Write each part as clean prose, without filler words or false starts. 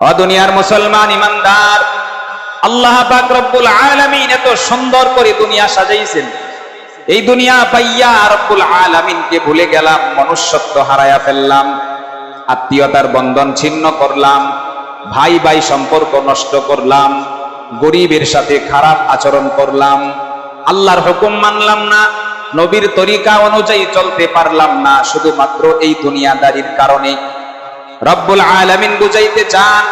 ও দুনিয়ার মুসলমান ইমানদার, আল্লাহ পাক রব্বুল আলামিন এত সুন্দর করে দুনিয়া সাজাইছেন। এই দুনিয়া পাইয়া রব্বুল আলামিনকে ভুলে গেলাম, মনুষ্যত্ব হারায়া ফেললাম, আত্মীয়তার বন্ধন ছিন্ন করলাম, ভাই ভাই সম্পর্ক নষ্ট করলাম, গরিবের সাথে খারাপ আচরণ করলাম, আল্লাহর হুকুম মানলাম না, নবীর তরিকা অনুযায়ী চলতে পারলাম না, শুধুমাত্র এই দুনিয়াদারির কারণে। রব্বুল আলামিন বুঝাইতে চান,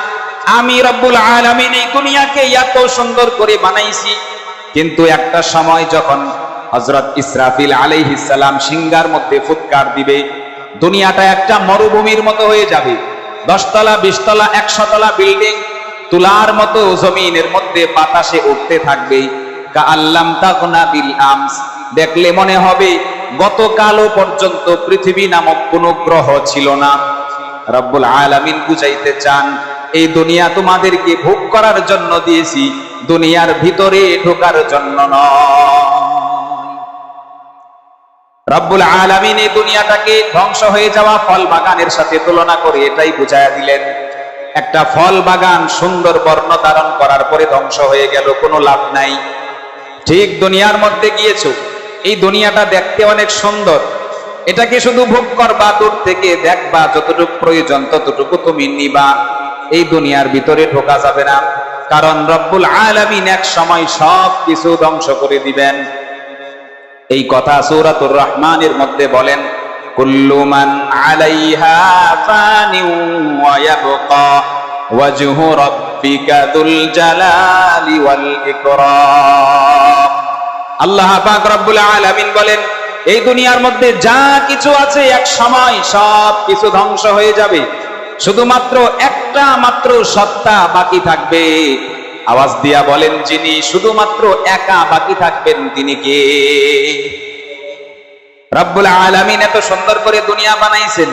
আমি রব্বুল আলামিন এই দুনিয়াকে এত সুন্দর করে বানাইছি, কিন্তু একটা সময় যখন হযরত ইসরাফিল আলাইহিস সালাম সিংহার মধ্যে ফুৎকার দিবে, দুনিয়াটা একটা মরুভূমির মতো হয়ে যাবে। 10 তলা 20 তলা 100 তলা বিল্ডিং তুলার মতো জমিনের মধ্যে বাতাসে উঠতে থাকবে। কাআল্লাম তাগনা বিল আমস, দেখলে মনে হবে গতকালও পর্যন্ত পৃথিবী নামক কোনো গ্রহ ছিল না। রব্বুল আলামিন বুঝাইতে চান, এই দুনিয়া তোমাদেরকে ভোগ করার জন্য দিয়েছি, দুনিয়ার ভিতরে ঢোকার জন্য নয়। রব্বুল আলামিন এই দুনিয়াটাকে ধ্বংস হয়ে যাওয়া ফল বাগানের সাথে তুলনা করে এটাই বুঝাইয়া দিলেন। একটা ফল বাগান সুন্দর বর্ণ ধারণ করার পরে ধ্বংস হয়ে গেল, কোনো লাভ নাই। ঠিক দুনিয়ার মধ্যে গিয়েছো, এই দুনিয়াটা দেখতে অনেক সুন্দর, এটাকে শুধু ভোগ করবা, দূর থেকে দেখবা, যতটুকু প্রয়োজন ততটুকু তুমি নিবা। এই দুনিয়ার ভিতরে ঢোকা যাবে না, কারণ রব্বুল আলামিন এক সময় সব কিছু ধ্বংস করে দিবেন। এই কথা সূরাতুর রহমানের মধ্যে বলেন, কুল্লু মান আলাইহা ফানি ওয়া ইয়াবকা ওয়াজহু রাব্বিকা যুল জালালি ওয়াল ইকরাম। আল্লাহ পাক রব্বুল আলামিন বলেন, এই দুনিয়ার মধ্যে যা কিছু আছে এক সময় সব কিছু ধ্বংস হয়ে যাবে, শুধুমাত্র একটা মাত্র সত্তা বাকি থাকবে। আওয়াজ দিয়া বলেন, যিনি শুধুমাত্র একা বাকি থাকবেন তিনি কে? রব্বুল আলামিন এত সুন্দর করে দুনিয়া বানাইছেন।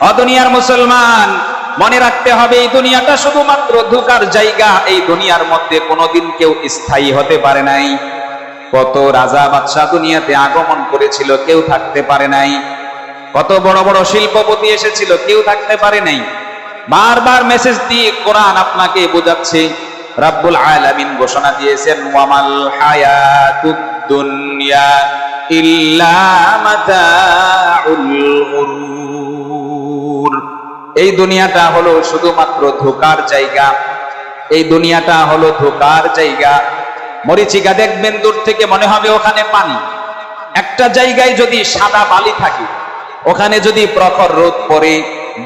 ও দুনিয়ার মুসলমান, মনে রাখতে হবে এই দুনিয়াটা শুধুমাত্র ধোঁকার জায়গা। এই দুনিয়ার মধ্যে কোনোদিন কেউ স্থায়ী হতে পারে নাই। কত রাজা বাদশাহ দুনিয়াতে আগমন করেছিল, কেউ থাকতে পারে নাই। কত বড় বড় শিল্পপতি এসেছিল, কেউ থাকতে পারে নাই। বারবার মেসেজ দিয়ে কোরআন আপনাকে বোঝাচ্ছে। রব্বুল আলামিন ঘোষণা দিয়েছেন, ওয়ামাল হায়াতুদ দুনিয়া ইল্লা মাতাউল গুরুর। এই দুনিয়াটা হলো শুধুমাত্র ধোঁকার জায়গা। এই দুনিয়াটা হলো ধোঁকার জায়গা। মরীচিকা দেখবেন দূর থেকে মনে হবে ওখানে পানি। একটা জায়গায় যদি সাদা বালি থাকে, ওখানে যদি প্রখর রোদ পড়ে,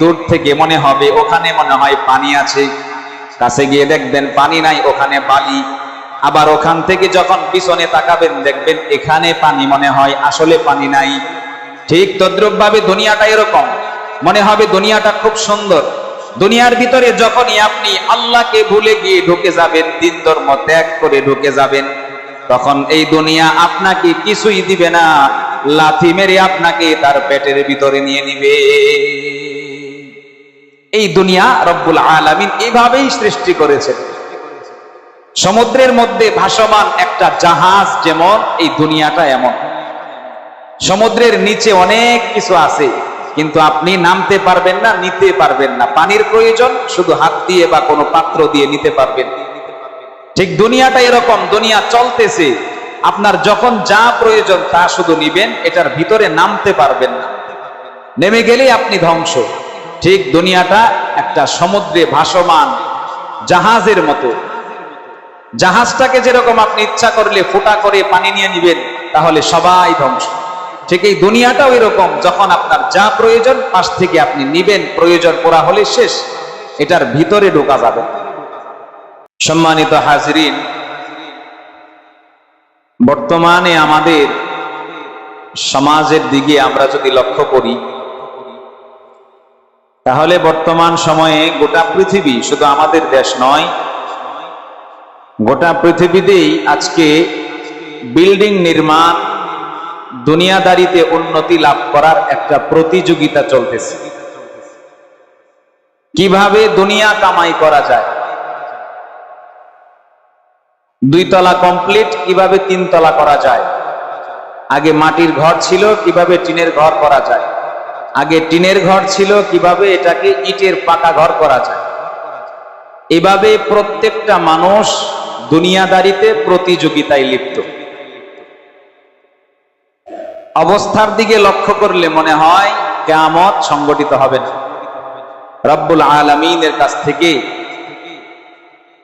দূর থেকে মনে হবে ওখানে মনে হয় পানি আছে। কাছে গিয়ে দেখবেন পানি নাই, ওখানে বালি। আবার ওখান থেকে যখন পিছনে তাকাবেন দেখবেন এখানে পানি, মনে হয় আসলে পানি নাই। ঠিক তদ্রূপ ভাবে দুনিয়াটা এরকম, মনে হবে দুনিয়াটা খুব সুন্দর। দুনিয়ার ভিতরে যখনই আপনি আল্লাহকে ভুলে গিয়ে ঢুকে যাবেন, দিন ধর্ম ত্যাগ করে ঢুকে যাবেন, তখন এই দুনিয়া আপনাকে কিছুই দিবে না, লাথি মেরে আপনাকে তার পেটের ভিতরে নিয়ে নিবে। এই দুনিয়া রব্বুল আলামিন এইভাবেই সৃষ্টি করেছেন। সমুদ্রের মধ্যে ভাসমান একটা জাহাজ যেমন, এই দুনিয়াটা এমন। সমুদ্রের নিচে অনেক কিছু আছে, কিন্তু আপনি নামতে পারবেন না, নিতে পারবেন না। পানির প্রয়োজন, শুধু হাত দিয়ে বা কোনো পাত্র দিয়ে নিতে পারবেন। ঠিক দুনিয়াটা এরকম, দুনিয়া চলতেছে, আপনার যখন যা প্রয়োজন তা শুধু নিবেন, এটার ভিতরে নামতে পারবেন না। নেমে গেলেই আপনি ধ্বংস। ঠিক দুনিয়াটা একটা সমুদ্রে ভাসমান জাহাজের মতো। জাহাজটাকে যেরকম আপনি ইচ্ছা করলে ফুটা করে পানি নিয়ে নিবেন, তাহলে সবাই ধ্বংস। ঠিক এই দুনিয়াটাও এরকম, যখন আপনার যা প্রয়োজন পাশ থেকে আপনি নিবেন, প্রয়োজন পুরা হলে শেষ, এটার ভিতরে ঢোকা যাবে। সম্মানিত হাজরিন, বর্তমানে আমাদের সমাজের দিকে আমরা যদি লক্ষ্য করি, তাহলে বর্তমান সময়ে গোটা পৃথিবী, শুধু আমাদের দেশ নয়, গোটা পৃথিবীতেই আজকে বিল্ডিং নির্মাণ, দুনিয়াদারিতে উন্নতি লাভ করার একটা প্রতিযোগিতা চলতেছে। কিভাবে দুনিয়া কামাই করা যায়, 2 তলা কমপ্লিট কিভাবে 3 তলা করা যায়। আগে মাটির ঘর ছিল, কিভাবে টিনের ঘর করা যায়। আগে টিনের ঘর ছিল, কিভাবে এটাকে ইটের পাকা ঘর করা যায়। এভাবে প্রত্যেকটা মানুষ দুনিয়াদারিতে প্রতিযোগিতায় লিপ্ত। অবস্থার দিকে লক্ষ্য করলে মনে হয় কিয়ামত সংগঠিত হবে না। রব্বুল আলামিনের কাছ থেকে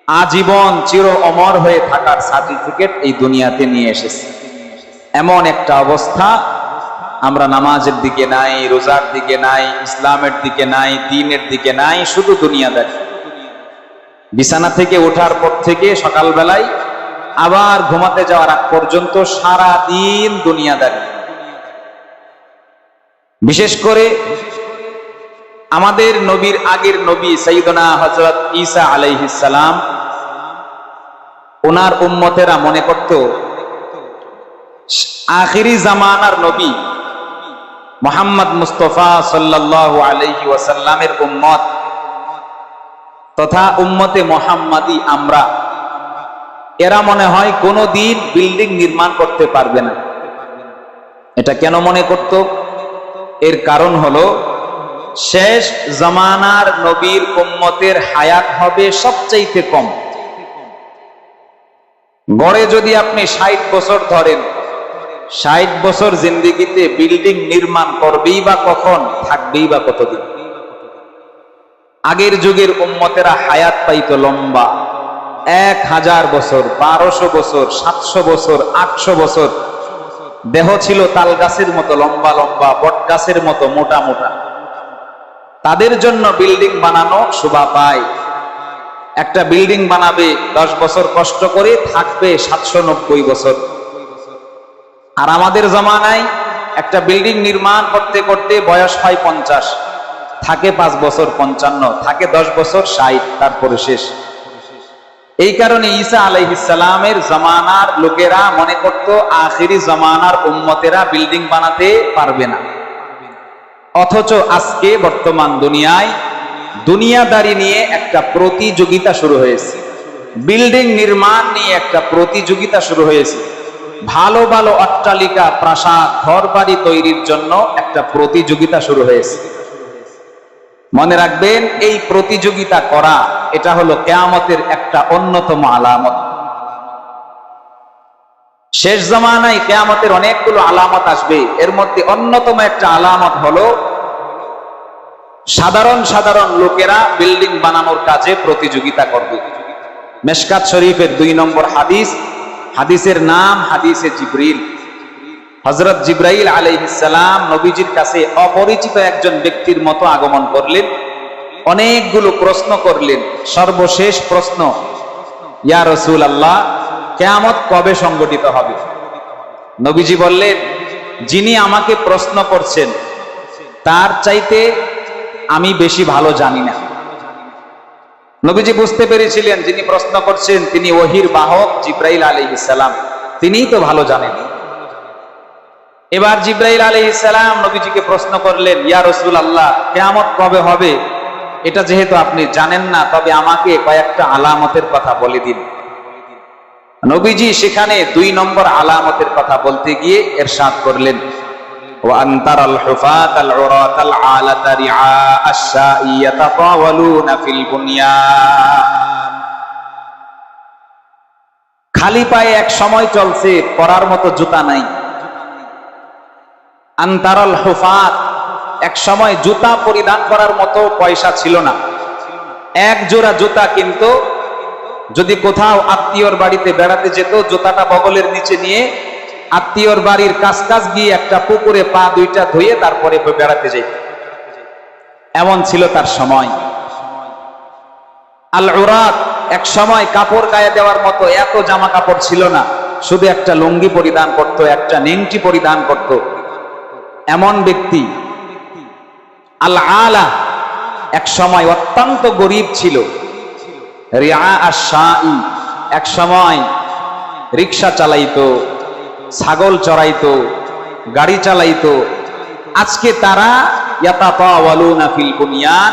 আজীবন চির অমর হয়ে থাকার সার্টিফিকেট এই দুনিয়াতে নিয়ে এসেছে। এমন একটা অবস্থা, আমরা নামাজের দিকে নাই, রোজার দিকে নাই, ইসলামের দিকে নাই, দ্বীনের দিকে নাই, শুধু দুনিয়াদারি। বিছানা থেকে ওঠার পর থেকে সকালবেলায় আবার ঘুমাতে যাওয়ার আগ পর্যন্ত সারা দিন দুনিয়াদারি। বিশেষ করে আমাদের নবীর আগের নবী সাইয়্যিদনা হযরত ঈসা আলাইহিস সালাম, ওনার উম্মতেরা মনে করত আখিরি জামানার নবী মুহাম্মদ মুস্তাফা সাল্লাল্লাহু আলাইহি ওয়াসাল্লামের উম্মত তথা উম্মতে মুহাম্মাদি আমরা, এরা মনে হয় কোনোদিন বিল্ডিং নির্মাণ করতে পারবে না। এটা কেন মনে করত? এর কারণ হলো শেষ জামানার নবীর উম্মতের হায়াত হবে সবচাইতে কম। গড়ে যদি আপনি 60 বছর ধরেন, 60 বছর জিন্দেগিতে বিল্ডিং নির্মাণ করবেই বা কখন, থাকবেই বা কতদিন? আগের যুগের উম্মতেরা হায়াত পাইতো লম্বা, 1000 বছর, 1200 বছর, 700 বছর, 800 বছর। দেহ ছিল তাল গাছের মতো লম্বা লম্বা, বট গাছের মতো মোটা মোটা। তাদের জন্য বিল্ডিং বানানো শোভা পায়। একটা বিল্ডিং বানাবে 10 বছর কষ্ট করে, থাকবে 790 বছর। আর আমাদের জামানায় একটা বিল্ডিং নির্মাণ করতে করতে বয়স হয় 50, থাকে 5 বছর 55, থাকে 10 বছর 60, তারপরে শেষ। এই কারণে ঈসা আলাইহিস সালামের জামানার লোকেরা মনে করত আখিরি জামানার উম্মতেরা বিল্ডিং বানাতে পারবে না। অথচ আজকে বর্তমান দুনিয়ায় দুনিয়াদারি নিয়ে একটা প্রতিযোগিতা শুরু হয়েছে, বিল্ডিং নির্মাণ নিয়ে একটা প্রতিযোগিতা শুরু হয়েছে, ভালো ভালো অট্টালিকা, প্রাসাদ, ঘরবাড়ি তৈরির জন্য একটা প্রতিযোগিতা শুরু হয়েছে। মনে রাখবেন, এই প্রতিযোগিতা করা এটা হলো কিয়ামতের একটা অন্যতম আলামত। শেষ জামানায় কিয়ামতের অনেকগুলো আলামত আসবে, এর মধ্যে অন্যতম একটা আলামত হলো সাধারণ সাধারণ লোকেরা বিল্ডিং বানানোর কাজে প্রতিযোগিতা করবে। মিশকাত শরীফের 2 নম্বর হাদিস, হাদিসের নাম হাদিসে জিবরিল। হযরত জিবরাইল আলাইহিস সালাম নবীজির কাছে অপরিচিত একজন ব্যক্তির মতো আগমন করলেন, অনেকগুলো প্রশ্ন করলেন। সর্বশেষ প্রশ্ন, ইয়া রাসূলুল্লাহ, কিয়ামত কবে সংগঠিত হবে? নবীজি বললেন, যিনি আমাকে প্রশ্ন করছেন তার চাইতে আমি বেশি ভালো জানি না। নবীজি বুঝতে পেরেছিলেন যিনি প্রশ্ন করছেন তিনি ওহীর বাহক জিবরাইল আলাইহিস সালাম, তিনিই তো ভালো জানেন। এবার জিবরাইল আলাইহিস সালাম নবীজিকে প্রশ্ন করলেন, ইয়া রাসূলুল্লাহ, কিয়ামত কবে হবে এটা যেহেতু আপনি জানেন না, তবে আমাকে কয়েকটা আলামতের কথা বলে দিন। নবীজি সেখানে 2 নম্বর আলামতের কথা বলতে গিয়ে ইরশাদ করলেন, ওয়া আনতারাল হুফাতাল উরাতাল আলাতা রিআ আশ-শাই ইয়াতাতাওয়ালুনা ফিল বুনিয়ান। খালি পায়ে এক সময় চলছে, পরার মতো জুতা নাই। আনতারাল হুফাত, এক সময় জুতা পরিধান করার মতো পয়সা ছিল না। এক জোড়া জুতা কিন্তু যদি কোথাও আত্মীয়র বাড়িতে বেড়াতে যেত, জুতাটা বগলের নিচে নিয়ে আত্মীয়র বাড়ির কাছ গিয়ে একটা পুকুরে পা 2টা ধুয়ে তারপরে বেড়াতে যেত। এমন ছিল তার সময়। আল উরাত, এক সময় কাপড় গায়ে দেওয়ার মতো এত জামা কাপড় ছিল না, শুধু একটা লুঙ্গি পরিধান করত, একটা নেংটি পরিধান করত, এমন ব্যক্তি। আল আলা, এক সময় অত্যন্ত গরিব ছিল। রিআ আশ-শাই, এক সময় রিকশা চালাইতো, ছাগল চড়াইতো, গাড়ি চালাইতো। আজকে তারা ইয়াতাতাওয়ালুনা ফিল বুনিয়ান,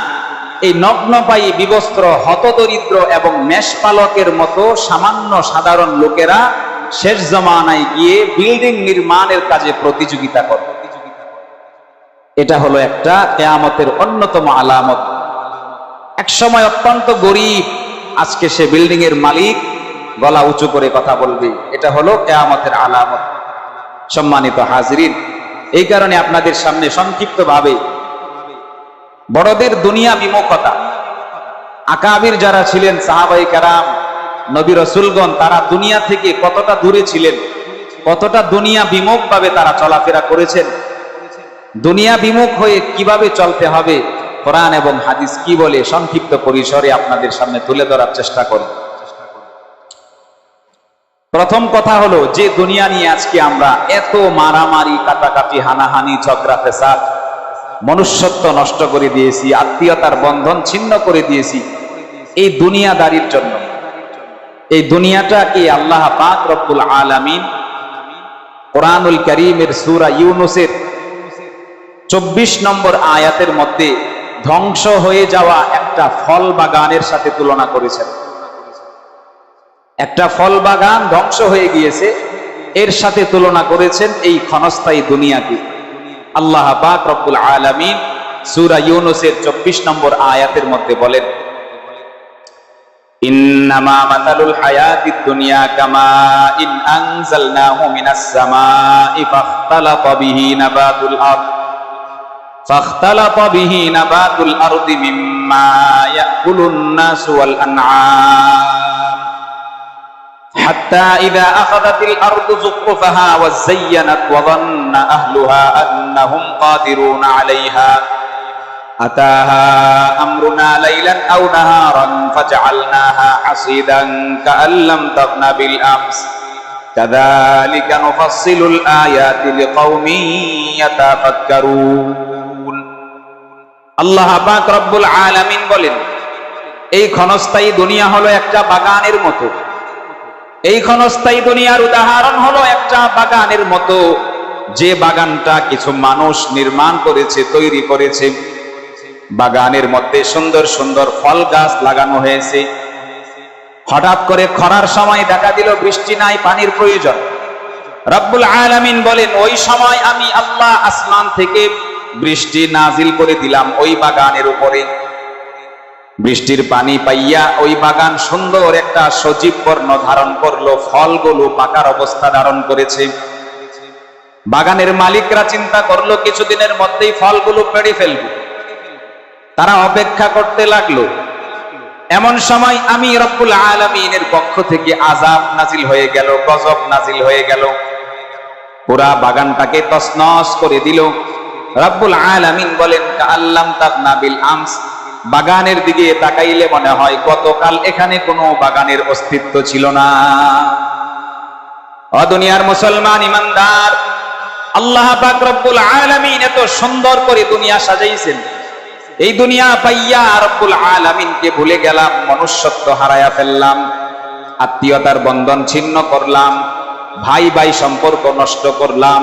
এই নগ্নপায়ী বিবস্ত্র হতদরিদ্র এবং মেষপালকের মতো সামান্য সাধারণ লোকেরা শেষ জামানায় গিয়ে বিল্ডিং নির্মাণের কাজে প্রতিযোগিতা করে। এটা হলো একটা কিয়ামতের অন্যতম আলামত। এক সময় অত্যন্ত গরিব, আজকে সে বিল্ডিং এর মালিক গলা উঁচু করে কথা বলবে। এটা হলো কিয়ামতের আলামত। সম্মানিত হাজিরিন, এই কারণে আপনাদের সামনে সংক্ষিপ্তভাবে বড়দের দুনিয়া বিমুখতা, আকাবির যারা ছিলেন সাহাবায়ে কেরাম, নবী রাসূলগণ, তারা দুনিয়া থেকে কতটা দূরে ছিলেন, কতটা দুনিয়া বিমুখ ভাবে তারা চলাফেরা করেছেন, দুনিয়া বিমুখ হয়ে কিভাবে চলতে হবে, কোরআন এবং হাদিস কি বলে, সংক্ষিপ্ত পরিসরে আপনাদের সামনে তুলে ধরার চেষ্টা করি। প্রথম কথা হলো, যে দুনিয়া নিয়ে আজকে আমরা এত মারামারি, কাটাকাটি, হানাহানি, ঝগড়া ফেসাদ, মনুষ্যত্ব নষ্ট করে দিয়েছি, আত্মীয়তার বন্ধন ছিন্ন করে দিয়েছি, এই দুনিয়াদারির জন্য। এই দুনিয়াটা কি আল্লাহ পাক রব্বুল আলামিন কোরআনুল কারীমের সূরা ইউনূসের 24 নম্বর আয়াতের মধ্যে ধ্বংস হয়ে যাওয়া একটা ফল বাগানের সাথে তুলনা করেছেন। একটা ফল বাগান ধ্বংস হয়ে গিয়েছে, এর সাথে তুলনা করেছেন এই ক্ষণস্থায়ী দুনিয়াকে। আল্লাহ পাক রব্বুল আলামিন সূরা ইউনূসের 24 নম্বর আয়াতের মধ্যে বলেন, ইন্নামা মাতালুল হায়াতিদ দুনিয়া কামা ইন আনজালনাহু মিনাস সামাই ফাখতালাতা বিহি নাবাতুল আরদি মিম্মা ইয়াকুলুন নাসু ওয়াল আনআম হাত্তা ইযা আখাযাতিল আরদু যুখরুফাহা ওয়া যায়্যানাত ওয়া যান্না আহলুহা আন্নাহুম কাদিরুনা আলাইহা আতাহা আমরুনা লাইলান আও নাহারান ফাজআলনাহা হাসিদান কাআল্লাম তাগনা বিল আমস কাযালিকা নুফাসসিলুল আয়াতি লিকাওমিন ইয়াতাফাক্কারুন। আল্লাহ পাক রব্বুল আলামিন বলেন, এই ক্ষণস্থায়ী দুনিয়া হলো একটা বাগানের মতো। এই ক্ষণস্থায়ী দুনিয়ার উদাহরণ হলো একটা বাগানের মতো, যে বাগানটা কিছু মানুষ নির্মাণ করেছে, তৈরি করেছে। বাগানের মধ্যে সুন্দর সুন্দর ফল গাছ লাগানো হয়েছে। হঠাৎ করে খরার সময় দেখা দিল বৃষ্টি নাই, পানির প্রয়োজন। রব্বুল আলামিন বলেন, ওই সময় আমি আল্লাহ আসমান থেকে বৃষ্টি নাজিল করে দিলাম ওই বাগানের উপরে। বৃষ্টির পানি পাইয়া ওই বাগান সুন্দর একটা সজীব বর্ণ ধারণ করলো, ফলগুলো পাকার অবস্থা ধারণ করেছে। বাগানের মালিকরা চিন্তা করলো কিছুদিনের মধ্যেই ফলগুলো পেড়ে ফেলবে। তারা অপেক্ষা করতে লাগলো। এমন সময় আমি রব্বুল আলামিনের পক্ষ থেকে আযাব নাজিল হয়ে গেল, গজব নাজিল হয়ে গেল, পুরা বাগানটাকে তছনছ করে দিল। রব্বুল আলামিন বলেন, কাআল্লাম তাগনা বিল আমস, বাগানের দিকে তাকাইলে মনে হয় গতকাল এখানে কোনো বাগানের অস্তিত্ব ছিল না। ও দুনিয়ার মুসলমান ইমানদার, আল্লাহ পাক রব্বুল আলামিন এত সুন্দর করে দুনিয়া সাজাইছেন। এই দুনিয়া পাইয়া রব্বুল আলামিনকে ভুলে গেলাম, মনুষ্যত্ব হারায়া ফেললাম, আত্মীয়তার বন্ধন ছিন্ন করলাম, ভাই ভাই সম্পর্ক নষ্ট করলাম,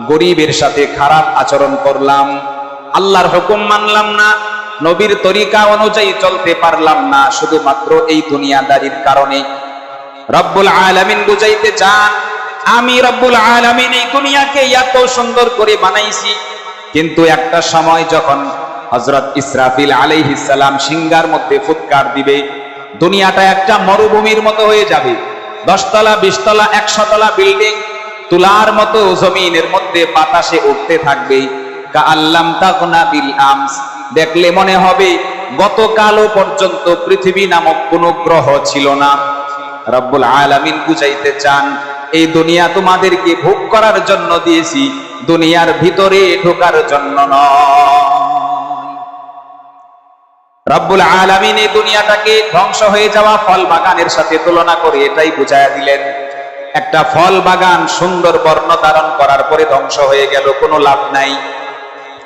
গরিবের সাথে খারাপ আচরণ করলাম, আল্লাহর হুকুম মানলাম না, নবীর তরিকা অনুযায়ী চলতে পারলাম না, শুধুমাত্র এই দুনিয়াদারির কারণে। রব্বুল আলামিন বুঝাইতে চান, আমি রব্বুল আলামিন এই দুনিয়াকে এত সুন্দর করে বানাইছি, কিন্তু একটা সময় যখন হযরত ইসরাফিল আলাইহিস সালাম সিংহার মধ্যে ফুৎকার দিবে, দুনিয়াটা একটা মরুভূমির মতো হয়ে যাবে। 10 তলা, 20 তলা, 100 তলা বিল্ডিং তুলার মতো জমিনের মধ্যে বাতাসে উঠতে থাকবে। কাআল্লাম তাগনা বিল আমস, দেখলে মনে হবে গতকালও পর্যন্ত পৃথিবী নামক কোনো গ্রহ ছিল না। রব্বুল আলামিন বুঝাইতে চান, এই দুনিয়া তোমাদেরকে ভোগ করার জন্য দিয়েছি, দুনিয়ার ভিতরে ঢোকার জন্য নয়। রব্বুল আলামিন এই দুনিয়াটাকে ধ্বংস হয়ে যাওয়া ফল বাগানের সাথে তুলনা করে এটাই বুঝাইয়া দিলেন। একটা ফল বাগান সুন্দর বর্ণ ধারণ করার পরে ধ্বংস হয়ে গেল, কোনো লাভ নাই।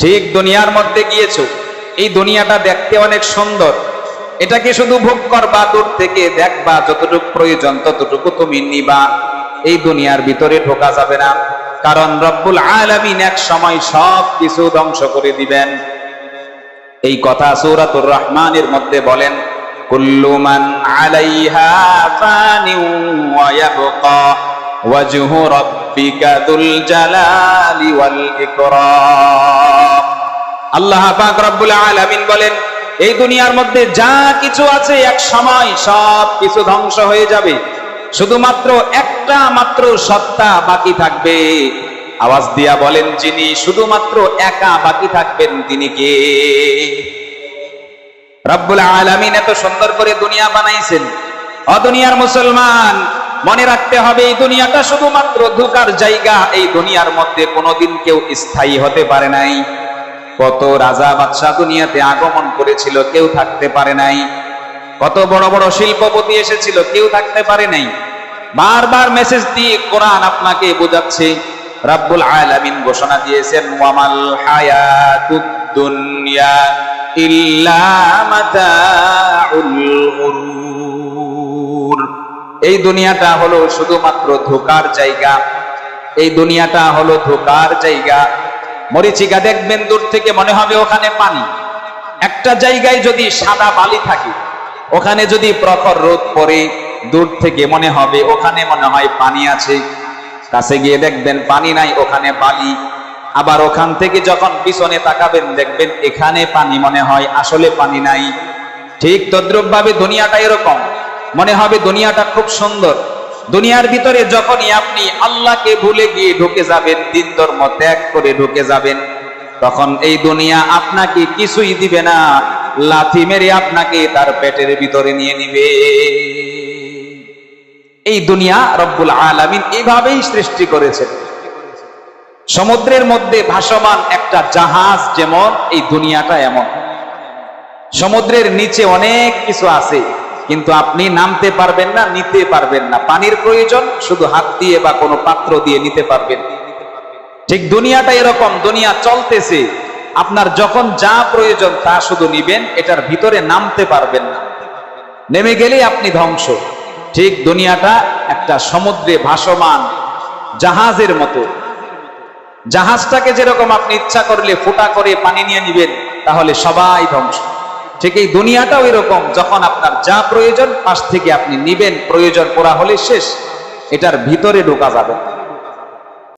ঠিক দুনিয়ার মধ্যে গিয়েছো, এই দুনিয়াটা দেখতে অনেক সুন্দর, এটাকে শুধু ভোগ করবা, দূর থেকে দেখবা, যতটুকু প্রয়োজন ততটুকু তুমি নিবা। এই দুনিয়ার ভিতরে ঢোকা যাবে না, কারণ রব্বুল আলামিন এক সময় সব কিছু ধ্বংস করে দিবেন। এই কথা সূরাতুর রহমানের মধ্যে বলেন, কুল্লু মান আলাইহা ফানিউ ওয়া ইয়াবকা ওয়াজহু রাব্বিকা যুল জালালি ওয়াল ইকরাম। আল্লাহ পাক রব্বুল আলামিন বলেন, এই দুনিয়ার মধ্যে যা কিছু আছে এক সময় সব কিছু ধ্বংস হয়ে যাবে, শুধুমাত্র একটা মাত্র সত্তা বাকি থাকবে। আওয়াজ দিয়া বলেন, যিনি শুধুমাত্র একা বাকি থাকবেন তিনি কে? রব্বুল আলামিন এত সুন্দর করে দুনিয়া বানাইছেন। ও দুনিয়ার মুসলমান, মনে রাখতে হবে এই দুনিয়াটা শুধুমাত্র ধোঁকার জায়গা। এই দুনিয়ার মধ্যে কোনোদিন কেউ স্থায়ী হতে পারে নাই। কত রাজা বাদশাহ দুনিয়াতে আগমন করেছিল, কেউ থাকতে পারে নাই। কত বড় বড় শিল্পপতি এসেছিল, কেউ থাকতে পারে নাই। বারবার মেসেজ দিয়ে কোরআন আপনাকে বোঝাচ্ছে। রব্বুল আলামিন ঘোষণা দিয়েছেন, ওয়ামাল হায়াতুদ দুনিয়া ইল্লা মাতাউল গুরুর। এই দুনিয়াটা হলো শুধুমাত্র ধোঁকার জায়গা। এই দুনিয়াটা হলো ধোঁকার জায়গা। মরীচিকা দেখবেন দূর থেকে মনে হবে ওখানে পানি। একটা জায়গায় যদি সাদা বালি থাকে, ওখানে যদি প্রখর রোদ পড়ে, দূর থেকে মনে হবে ওখানে মনে হয় পানি আছে। কাছে গিয়ে দেখবেন পানি নাই, ওখানে বালি। আবার ওখান থেকে যখন পিছনে তাকাবেন দেখবেন এখানে পানি, মনে হয় আসলে পানি নাই। ঠিক তদ্রূপ ভাবে দুনিয়াটা এরকম। মনে হবে দুনিয়াটা খুব সুন্দর। দুনিয়ার ভিতরে যখনই আপনি আল্লাহকে ভুলে গিয়ে ঢুকে যাবেন, দিন ধর্ম ত্যাগ করে ঢুকে যাবেন, তখন এই দুনিয়া আপনাকে কিছুই দিবে না, লাথি মেরে আপনাকে তার পেটের ভিতরে নিয়ে নিবে। এই দুনিয়া রব্বুল আলামিন এইভাবেই সৃষ্টি করেছেন। সমুদ্রের মধ্যে ভাসমান একটা জাহাজ যেমন, এই দুনিয়াটা এমন। সমুদ্রের নিচে অনেক কিছু আছে, কিন্তু আপনি নামতে পারবেন না, নিতে পারবেন না। পানির প্রয়োজন, শুধু হাত দিয়ে বা কোনো পাত্র দিয়ে নিতে পারবেন। ঠিক দুনিয়াটা এরকম। দুনিয়া চলতেছে, আপনার যখন যা প্রয়োজন তা শুধু নিবেন, এটার ভিতরে নামতে পারবেন না। নেমে গেলেই আপনি ধ্বংস। ঠিক দুনিয়াটা একটা সমুদ্রে ভাসমান জাহাজের মতো। জাহাজটাকে যেরকম আপনি ইচ্ছা করলে ফুটা করে পানি নিয়ে নিবেন, তাহলে সবাই ধ্বংস। ঠিক এই দুনিয়াটাও এরকম। যখন আপনার যা প্রয়োজন পাশ থেকে আপনি নিবেন, প্রয়োজন পুরা হলে শেষ, এটার ভিতরে ঢোকা যাবে না।